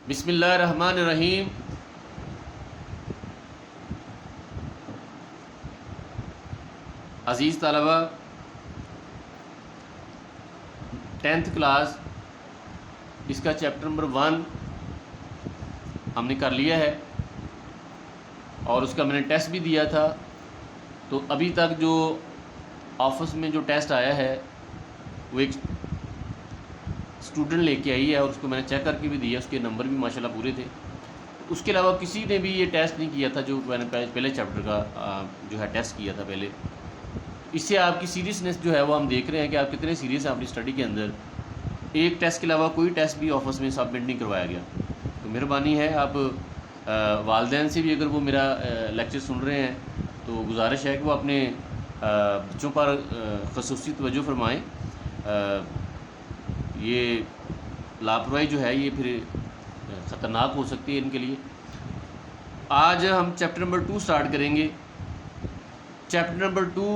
बिस्मिल्लाहिर्रहमानिर्रहीम। अज़ीज़ तलबा, 10th class इसका चैप्टर नंबर 1 हमने कर लिया है और उसका मैंने टेस्ट भी दिया था। तो अभी तक जो ऑफिस में जो टेस्ट आया है वो एक स्टूडेंट लेके आई है और उसको मैंने चेक करके भी दिया, उसके नंबर भी माशाल्लाह पूरे थे। उसके अलावा किसी ने भी ये टेस्ट नहीं किया था जो मैंने पहले चैप्टर का जो है टेस्ट किया था पहले। इससे आपकी सीरियसनेस जो है वो हम देख रहे हैं कि आप कितने सीरियस हैं अपनी स्टडी के अंदर। एक टेस्ट के अलावा कोई टेस्ट भी ऑफिस में सबमिट नहीं करवाया गया। तो मेहरबानी है, आप वालदैन से भी अगर वो मेरा लेक्चर सुन रहे हैं तो गुजारिश है कि वो अपने बच्चों पर ख़ुसूसी तवज्जो फरमाएँ। ये लापरवाही जो है ये फिर ख़तरनाक हो सकती है इनके लिए। आज हम चैप्टर नंबर 2 स्टार्ट करेंगे। चैप्टर नंबर 2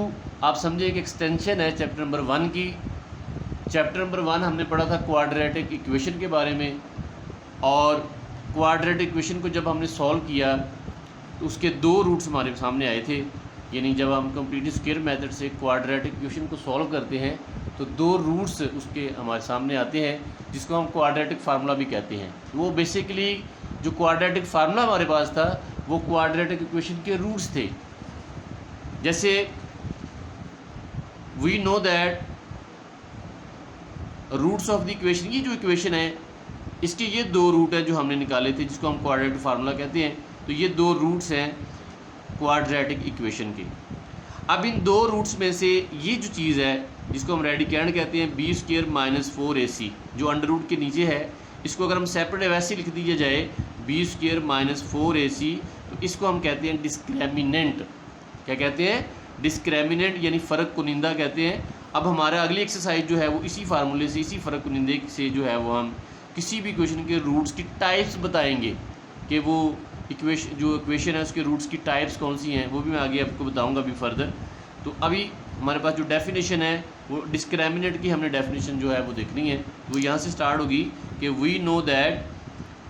आप समझे एक एक्सटेंशन है चैप्टर नंबर 1 की। चैप्टर नंबर 1 हमने पढ़ा था क्वाड्रेटिक इक्वेशन के बारे में, और क्वाड्रेटिक इक्वेशन को जब हमने सॉल्व किया तो उसके 2 रूट्स हमारे सामने आए थे। यानी जब हम कंप्लीट स्क्वायर मेथड से क्वाड्रेटिक इक्वेशन को सॉल्व करते हैं तो 2 रूट्स उसके हमारे सामने आते हैं जिसको हम क्वाड्रेटिक फार्मूला भी कहते हैं। वो बेसिकली जो क्वाड्रेटिक फार्मूला हमारे पास था वो क्वाड्रेटिक इक्वेशन के रूट्स थे। जैसे we know that roots of the equation, ये जो इक्वेशन है इसके ये 2 रूट हैं जो हमने निकाले थे जिसको हम क्वाड्रेटिक फार्मूला कहते हैं। तो ये 2 रूट्स हैं क्वाड्रेटिक इक्वेशन के। अब इन 2 रूट्स में से ये जो चीज़ है जिसको हम रेडिकेंड कहते हैं b² - 4ac जो अंडर रूट के नीचे है, इसको अगर हम सेपरेट वैसे लिख दिया जाए b² - 4ac तो इसको हम कहते हैं डिस्क्रिमिनेंट। क्या कहते हैं? डिस्क्रिमिनेंट, यानी फ़र्क कुनिंदा कहते हैं। अब हमारा अगली एक्सरसाइज जो है वो इसी फार्मूले से, इसी फ़र्क कुनिंदे से जो है वो हम किसी भी इक्वेशन के रूट्स की टाइप्स बताएंगे कि वो इक्वेशन है उसके रूट्स की टाइप्स कौन सी हैं, वो भी मैं आगे आपको बताऊंगा अभी फर्दर। तो अभी हमारे पास जो डेफिनेशन है वो डिस्क्रिमिनेंट की हमने डेफिनेशन जो है वो देखनी है। वो यहाँ से स्टार्ट होगी कि we know that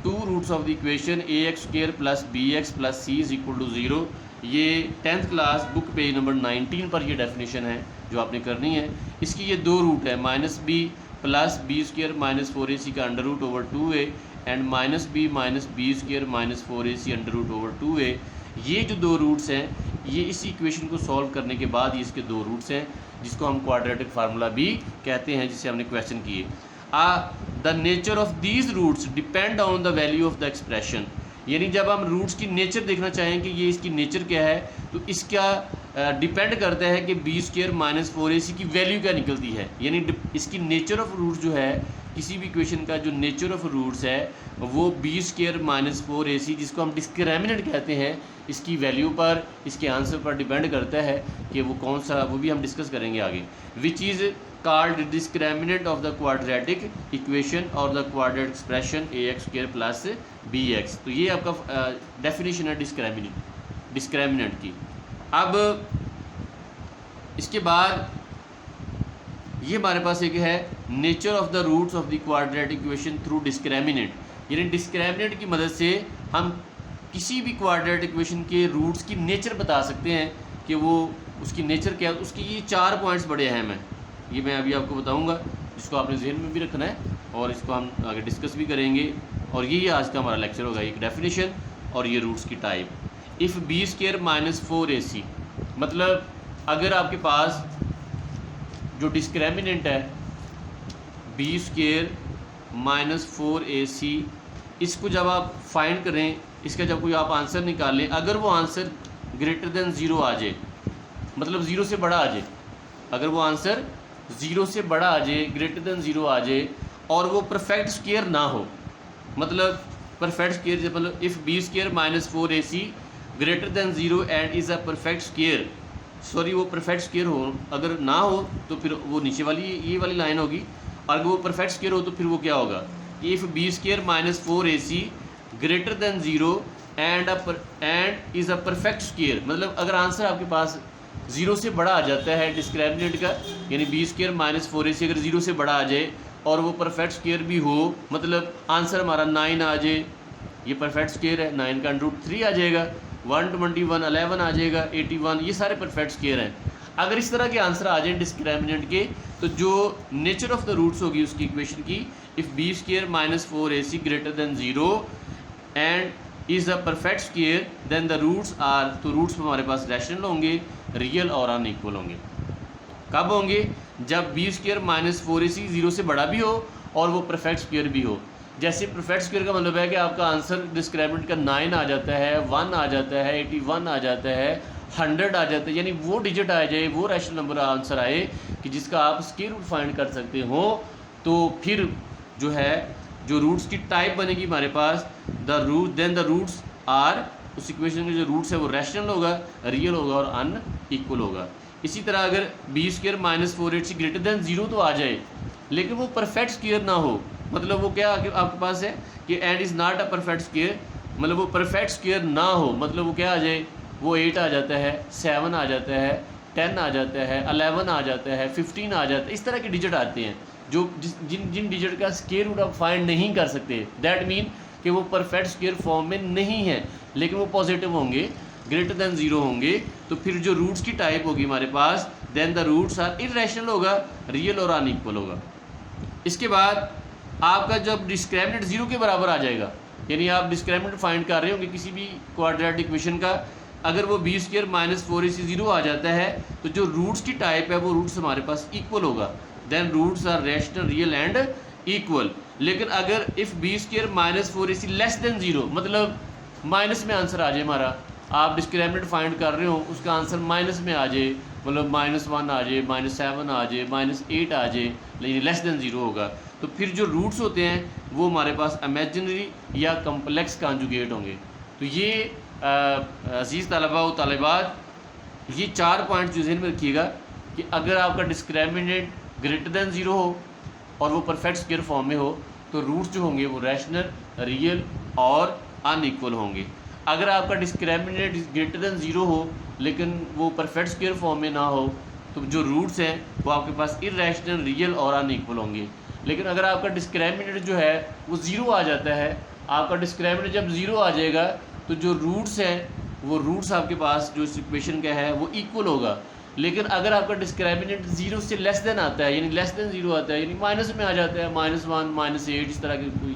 2 roots of the equation ax² + bx + c = 0। ये 10th class book page number 19 पर ये डेफिनेशन है जो आपने करनी है। इसकी ये 2 रूट है -b + b² - 4ac का √/2a and -b - b² - 4ac √/2a। ये जो 2 रूट्स हैं ये इस इक्वेशन को सॉल्व करने के बाद ये इसके 2 रूट्स हैं जिसको हम क्वाड्रेटिक फार्मूला भी कहते हैं, जिससे हमने क्वेश्चन किए। The nature of these roots depend on the value of the expression. यानी जब हम रूट्स की नेचर देखना चाहें कि ये इसकी नेचर क्या है तो इसका डिपेंड करता है कि b² - 4ac की वैल्यू क्या निकलती है। यानी इसकी नेचर ऑफ रूट्स जो है, किसी भी इक्वेशन का जो नेचर ऑफ रूट्स है वो b² - 4ac जिसको हम डिस्क्रिमिनेंट कहते हैं, इसकी वैल्यू पर, इसके आंसर पर डिपेंड करता है कि वो कौन सा, वो भी हम डिस्कस करेंगे आगे। Which is called discriminant of the quadratic equation और the quadratic expression ax² + bx। तो ये आपका डेफिनेशन है डिस्क्रिमिनेंट की। अब इसके बाद ये हमारे पास एक है nature of the roots of the quadratic equation through discriminant. यानी डिस्क्रिमिनेंट की मदद से हम किसी भी क्वाड्रेटिक इक्वेशन के रूट्स की नेचर बता सकते हैं कि वो उसकी नेचर क्या है। उसकी ये 4 पॉइंट्स बड़े अहम हैं, ये मैं अभी आपको बताऊंगा, जिसको आपने जहन में भी रखना है और इसको हम आगे डिस्कस भी करेंगे। और यही आज का हमारा लेक्चर होगा, एक डेफिनेशन और ये रूट्स की टाइप। इफ़ b² - 4ac, मतलब अगर आपके पास जो डिस्क्रिमिनेंट है b² - 4ac, इसको जब आप फाइंड करें, इसका जब कोई आप आंसर निकालें, अगर वो आंसर > 0 आ जाए, मतलब 0 से बड़ा आ जाए, अगर वो आंसर 0 से बड़ा आ जाए, > 0 आ जाए और वो परफेक्ट स्क्वायर ना हो, मतलब परफेक्ट स्क्वायर मतलब if b² - 4ac > 0 and is a perfect square, sorry वो परफेक्ट स्क्वायर हो, अगर ना हो तो फिर वो नीचे वाली ये वाली लाइन होगी, और अगर वो परफेक्ट स्क्वायर हो तो फिर वो क्या होगा, if b² - 4ac > 0 and is a perfect square. मतलब अगर आंसर आपके पास 0 से बड़ा आ जाता है डिस्क्रिमिनेंट का, यानी b² - 4ac अगर 0 से बड़ा आ जाए और वो परफेक्ट स्क्वायर भी हो, मतलब आंसर हमारा 9 आ जाए, ये परफेक्ट स्क्वायर है, 9 का √3 आ जाएगा, 121 11 आ जाएगा, 81, ये सारे परफेक्ट स्क्वायर हैं। अगर इस तरह के आंसर आ जाए डिस्क्रिमिनेंट के, तो जो नेचर ऑफ द रूट्स होगी उसकी इक्वेशन की, if b² - 4ac greater than 0 and is a perfect square then the roots are, तो रूट्स हमारे पास रैशनल होंगे, रियल और अनइक्वल होंगे। कब होंगे? जब b² - 4ac 0 से बड़ा भी हो और वो परफेक्ट स्क्वायर भी हो। जैसे परफेक्ट स्क्वायर का मतलब है कि आपका आंसर डिस्क्रिमिनेंट का 9 आ जाता है, 1 आ जाता है, 81 आ जाता है, 100 आ जाता है, यानी वो डिजिट आ जाए, वो रैशनल नंबर आंसर आए कि जिसका आप स्क्वायर रूट फाइंड कर सकते हो। तो फिर जो है जो रूट्स की टाइप बनेगी हमारे पास, देन द रूट्स आर, उस इक्वेशन के जो रूट्स है वो रैशनल होगा, रियल होगा और अनइक्वल होगा। इसी तरह अगर b² - 4ac ग्रेटर देन 0 तो आ जाए, लेकिन वो परफेक्ट स्क्वायर ना हो, मतलब वो क्या आपके पास है कि and is not a perfect square, मतलब वो परफेक्ट स्क्वायर ना हो, मतलब वो क्या आ जाए, वो 8 आ जाता है, 7 आ जाता है, 10 आ जाता है, 11 आ जाता है, 15 आ जाता है, इस तरह के डिजिट आते हैं जो जिन डिजिट का स्क्वायर रूट आप फाइंड नहीं कर सकते। दैट मीन कि वो परफेक्ट स्क्वायर फॉर्म में नहीं है, लेकिन वो पॉजिटिव होंगे, ग्रेटर देन 0 होंगे। तो फिर जो रूट्स की टाइप होगी हमारे पास, then the roots are irrational होगा, रियल और अनइक्वल होगा। इसके बाद आपका जब डिस्क्रिमिनेंट 0 के बराबर आ जाएगा, यानी आप डिस्क्रिमिनेंट फाइंड कर रहे होंगे किसी भी क्वाड्रेटिक इक्वेशन का, अगर वो b² - 4ac 0 आ जाता है, तो जो रूट्स की टाइप है वो रूट्स हमारे पास इक्वल होगा, then roots are rational, real and equal. लेकिन अगर if b² - 4ac less than 0, मतलब माइनस में आंसर आ जाए हमारा, आप डिस्क्रिमिनेंट फाइंड कर रहे हो, उसका आंसर माइनस में आ जाए, मतलब -1 आ जाए, -7 आ जाए, -8 आ जाए, लेकिन लेस देन 0 होगा, तो फिर जो रूट्स होते हैं वो हमारे पास इमेजिनरी या कम्प्लेक्स कॉन्जुगेट होंगे। तो ये अजीज़ तलबा व तालिबात, ये 4 पॉइंट जो ज़हन में रखिएगा कि अगर आपका डिस्क्रिमिनेंट ग्रेटर देन 0 हो और वो परफेक्ट स्क्वायर फॉर्म में हो, तो रूट्स जो होंगे वो रैशनल, रियल और अनइक्वल होंगे। अगर आपका डिस्क्रिमिनेंट ग्रेटर देन 0 हो लेकिन वो परफेक्ट स्क्वायर फॉर्म में ना हो, तो जो रूट्स हैं वो आपके पास इररेशनल, रियल और अनइक्वल होंगे। लेकिन अगर आपका डिस्क्रिमिनेंट जो है वो 0 आ जाता है, आपका डिस्क्रिमिनेंट जब 0 आ जाएगा, तो जो रूट्स हैं वो रूट्स आपके पास जो इस इक्वेशन का है वो इक्वल होगा। लेकिन अगर आपका डिस्क्रिमिनेंट 0 से लेस देन आता है, यानी लेस देन 0 आता है, यानी माइनस में आ जाता है, -1 -8 इस तरह के कोई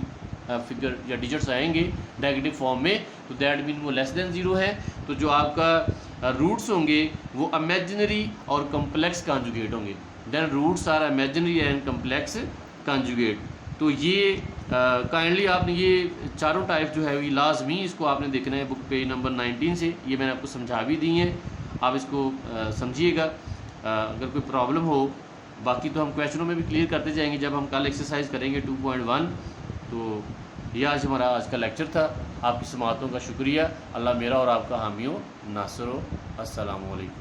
फिगर या डिजिट्स आएंगे नेगेटिव फॉर्म में, तो दैट मीन वो लेस देन 0 है। तो जो आपका रूट्स होंगे वो इमेजिनरी और कम्प्लेक्स कॉन्जुगेट होंगे, then roots are imaginary and complex conjugate. तो ये काइंडली आपने ये चारों टाइप जो है ये लाजमी इसको आपने देखना है बुक पेज नंबर 19 से, ये मैंने आपको समझा भी दी हैं, आप इसको समझिएगा। अगर कोई प्रॉब्लम हो, बाकी तो हम क्वेश्चनों में भी क्लियर करते जाएंगे जब हम कल एक्सरसाइज करेंगे 2.1। तो ये हमारा आज का लेक्चर था। आपकी समाअतों का शुक्रिया। अल्लाह मेरा और आपका हामी हो, नासर हो। अस्सलामु अलैकुम।